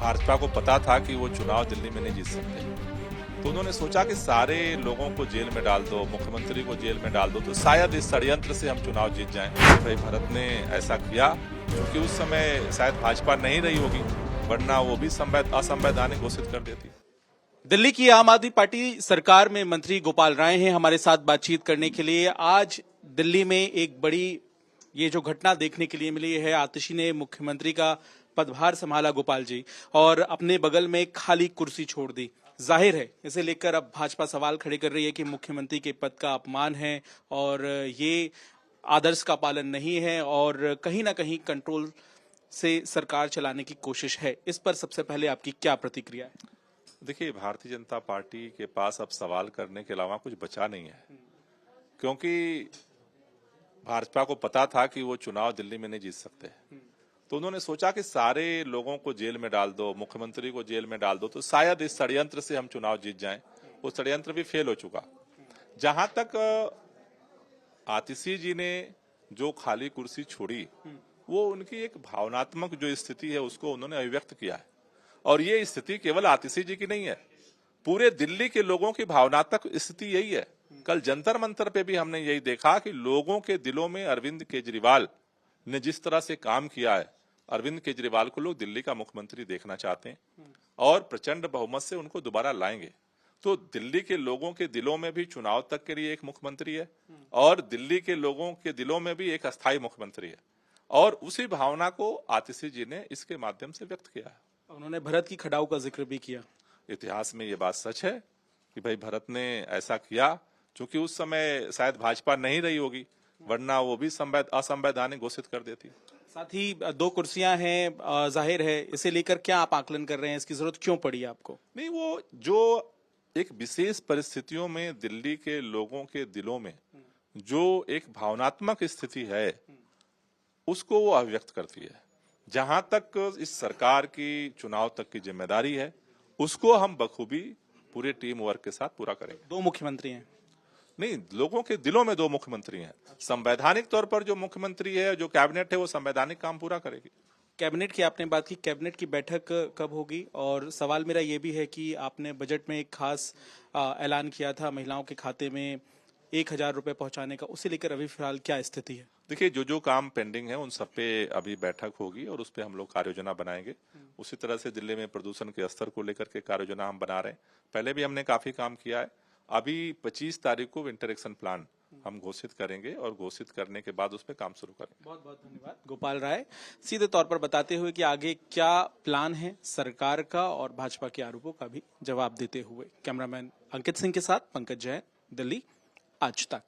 भाजपा को पता था कि वो चुनाव दिल्ली में नहीं जीत सकते, तो उन्होंने सोचा कि सारे लोगों को जेल में डाल दो, मुख्यमंत्री को जेल में डाल दो, तो शायद इस षड्यंत्र से हम चुनाव जीत जाएं। भाई भरत ने ऐसा किया क्योंकि उस समय शायद भाजपा नहीं रही होगी, वरना वो भी असंवैधानिक घोषित कर देती। दिल्ली की आम आदमी पार्टी सरकार में मंत्री गोपाल राय हैं हमारे साथ बातचीत करने के लिए। आज दिल्ली में एक बड़ी ये जो घटना देखने के लिए मिली है, आतिशी ने मुख्यमंत्री का पदभार संभाला गोपाल जी और अपने बगल में एक खाली कुर्सी छोड़ दी। जाहिर है इसे लेकर अब भाजपा सवाल खड़े कर रही है कि मुख्यमंत्री के पद का अपमान है और ये आदर्श का पालन नहीं है और कहीं ना कहीं कंट्रोल से सरकार चलाने की कोशिश है। इस पर सबसे पहले आपकी क्या प्रतिक्रिया है? देखिए, भारतीय जनता पार्टी के पास अब सवाल करने के अलावा कुछ बचा नहीं है, क्योंकि भाजपा को पता था कि वो चुनाव दिल्ली में नहीं जीत सकते, तो उन्होंने सोचा कि सारे लोगों को जेल में डाल दो, मुख्यमंत्री को जेल में डाल दो, तो शायद इस षड्यंत्र से हम चुनाव जीत जाएं। वो षड्यंत्र भी फेल हो चुका। जहां तक आतिशी जी ने जो खाली कुर्सी छोड़ी, वो उनकी एक भावनात्मक जो स्थिति है उसको उन्होंने अभिव्यक्त किया है, और ये स्थिति केवल आतिशी जी की नहीं है, पूरे दिल्ली के लोगों की भावनात्मक स्थिति यही है। कल जंतर मंतर पे भी हमने यही देखा कि लोगों के दिलों में अरविंद केजरीवाल ने जिस तरह से काम किया है, अरविंद केजरीवाल को लोग दिल्ली का मुख्यमंत्री देखना चाहते हैं और प्रचंड बहुमत से उनको दोबारा लाएंगे। तो दिल्ली के लोगों के दिलों में भी चुनाव तक के लिए एक मुख्यमंत्री है और दिल्ली के लोगों के दिलों में भी एक अस्थायी मुख्यमंत्री है, और उसी भावना को आतिशी जी ने इसके माध्यम से व्यक्त किया है। उन्होंने भरत की खड़ाऊ का जिक्र भी किया। इतिहास में ये बात सच है कि भाई भरत ने ऐसा किया क्योंकि उस समय शायद भाजपा नहीं रही होगी, वरना वो भी असंवैधानिक घोषित कर देती। साथ ही 2 कुर्सियां हैं, जाहिर है इसे लेकर क्या आप आकलन कर रहे हैं, इसकी जरूरत क्यों पड़ी आपको? नहीं, वो जो एक विशेष परिस्थितियों में दिल्ली के लोगों के दिलों में जो एक भावनात्मक स्थिति है उसको वो अभिव्यक्त करती है। जहां तक इस सरकार की चुनाव तक की जिम्मेदारी है, उसको हम बखूबी पूरे टीम वर्क के साथ पूरा करेंगे। 2 मुख्यमंत्री हैं? नहीं, लोगों के दिलों में 2 मुख्यमंत्री हैं। संवैधानिक तौर पर जो मुख्यमंत्री है, जो कैबिनेट है, वो संवैधानिक काम पूरा करेगी। कैबिनेट की आपने बात की, कैबिनेट की बैठक कब होगी? और सवाल मेरा ये भी है कि आपने बजट में एक खास ऐलान किया था महिलाओं के खाते में 1000 रुपए पहुंचाने का, उसे लेकर अभी फिलहाल क्या स्थिति है? देखिए, जो काम पेंडिंग है उन सब पे अभी बैठक होगी और उस पे हम लोग कार्य योजना बनाएंगे। उसी तरह से दिल्ली में प्रदूषण के स्तर को लेकर के कार्य योजना हम बना रहे हैं। पहले भी हमने काफी काम किया है। अभी 25 तारीख को विंटर एक्शन प्लान हम घोषित करेंगे और घोषित करने के बाद उस पर काम शुरू करेंगे। बहुत बहुत धन्यवाद गोपाल राय, सीधे तौर पर बताते हुए कि आगे क्या प्लान है सरकार का और भाजपा के आरोपों का भी जवाब देते हुए। कैमरामैन अंकित सिंह के साथ पंकज जैन, दिल्ली आज तक।